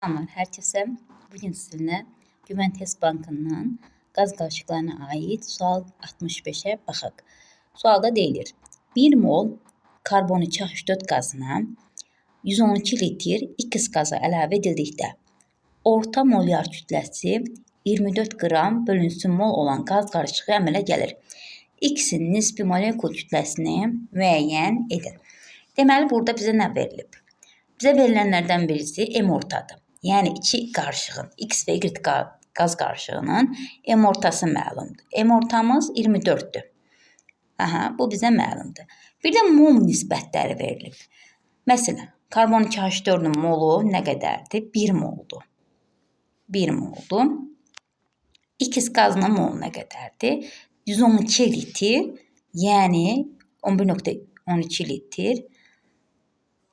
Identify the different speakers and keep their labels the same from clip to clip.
Speaker 1: Selamlar herkese. Bugün sizinle Güvəntes Bankından qaz qarışıqlarına ait sual 65'e baxaq. Sualda deyilir: 1 mol karboniki H4 qazına 112 litr X qaza əlavə edildikdə orta molyar kütləsi 24 qram bölünsün mol olan qaz qarışığı əmələ gəlir. X-in nisbi molekul kütləsini müəyyən edin. Deməli, burada bizə nə verilib? Bizə verilənlərdən birisi M ortadır. Yəni, iki qarışığın, X və Y qaz qarışığının M ortası məlumdur. M ortamız 24'dür. Bu bizə məlumdur. Bir də mol nisbətləri verilib. Məsələn, karbon-2 H4-ün molu nə qədərdir? 1 moldur. 1 moldur. X qazının molu nə qədərdir? 112 litr, yəni 11.12 litr.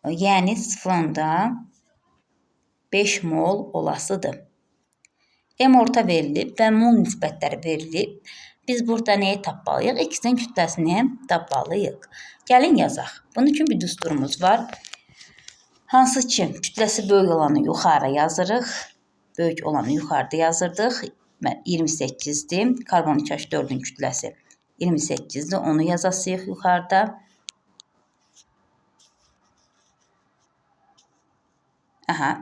Speaker 1: Yəni 0.5 mol olasıdır. M orta verilib və mol nisbətləri verilib. Biz burada nəyi tapmalıyıq? X-in kütləsini tapmalıyıq. Gəlin yazaq. Bunun üçün bir düsturumuz var. Hansı ki, kütləsi böyük olanı yuxarı yazırıq. Böyük olanı yuxarıda yazırdıq. 28'dir. Karbon-2 H4'ün kütləsi 28'dir. Onu yazasıyıq yuxarıda.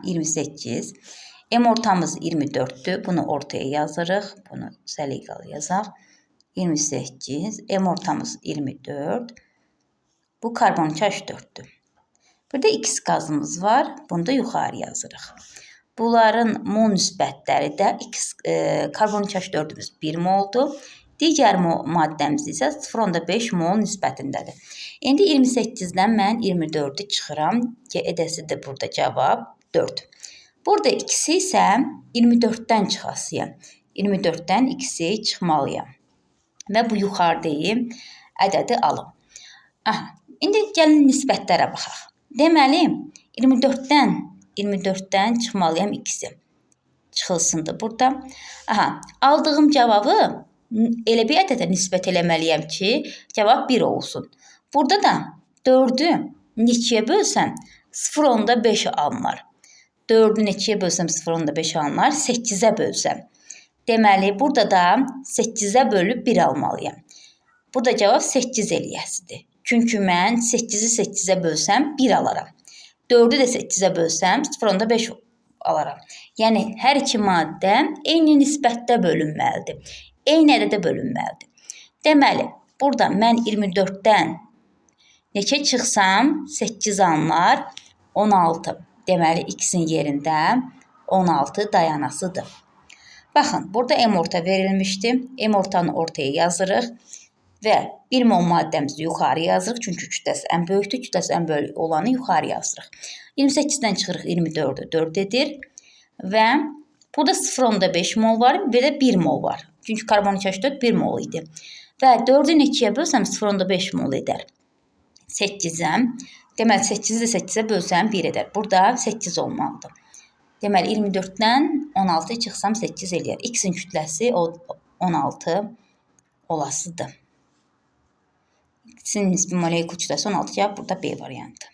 Speaker 1: 28. M ortamız 24'dür. Bunu ortaya yazırıq. Bunu səliqəli yazaq. 28. M ortamız 24. Bu karbon-2 H4'dür. Burada X qazımız var. Bunu da yuxarı yazırıq. Bunların mol nisbətləri də karbon-2 H4'ümüz 1 moldur. Digər maddəmiz isə 0.5 mol nisbətindədir. İndi 28'dən mən 24'ü çıxıram ki, edəsidir burada cavab 4. Burada X-i isə 24'dən çıxasıyam. 24'dən X-i çıxmalıyam. Və bu yuxarıdakı ədədi alım. İndi gəlin nisbətlərə baxaq. Deməli, 24'dən çıxmalıyam X-i. Çıxılsındır burada. Aldığım cavabı elə bir ədədə nisbət eləməliyəm ki, cavab 1 olsun. Burada da 4'ü neçəyə bölsəm 0.5 alınır. 4'ü neçəyə bölsəm 0.5 alınır, 8'ə bölsəm. Deməli, burada da 8'ə bölüb 1 almalıyam. Burada cavab 8 eləyəsidir. Çünki mən 8'i 8'ə bölsəm 1 alaram. 4'ü də 8'ə bölsəm 0.5 alaram. Yəni, hər iki maddə eyni nisbətdə bölünməlidir. Eyni ədədə bölünməlidir. Deməli, burada mən 24'dən neçə çıxsam 8 alınır 16. Deməli, X-in yerində 16 dayanasıdır. Baxın, burada M orta verilmişdi. M ortanı ortaya yazırıq və 1 mol maddəmizi yuxarı yazırıq. Çünki kütləsi ən böyükdür. Kütləsi ən böyük olanı yuxarı yazırıq. 28'dən çıxırıq 24'ü 4 edir. Və burada 0.5 mol var və də 1 mol var. Çünki karbon-2 H4 1 mol idi. Və 4'ü neçəyə bölsəm 0.5 mol edər. 8'ə. Deməli, 8'i də 8'ə bölsəm 1 edər. Burada 8 olmalıdır. Deməli, 24'dən 16 çıxsam 8 eləyər. X-in kütləsi 16 olasıdır. X-in nisbi molekul kütləsi 16 cavab burada B variantı.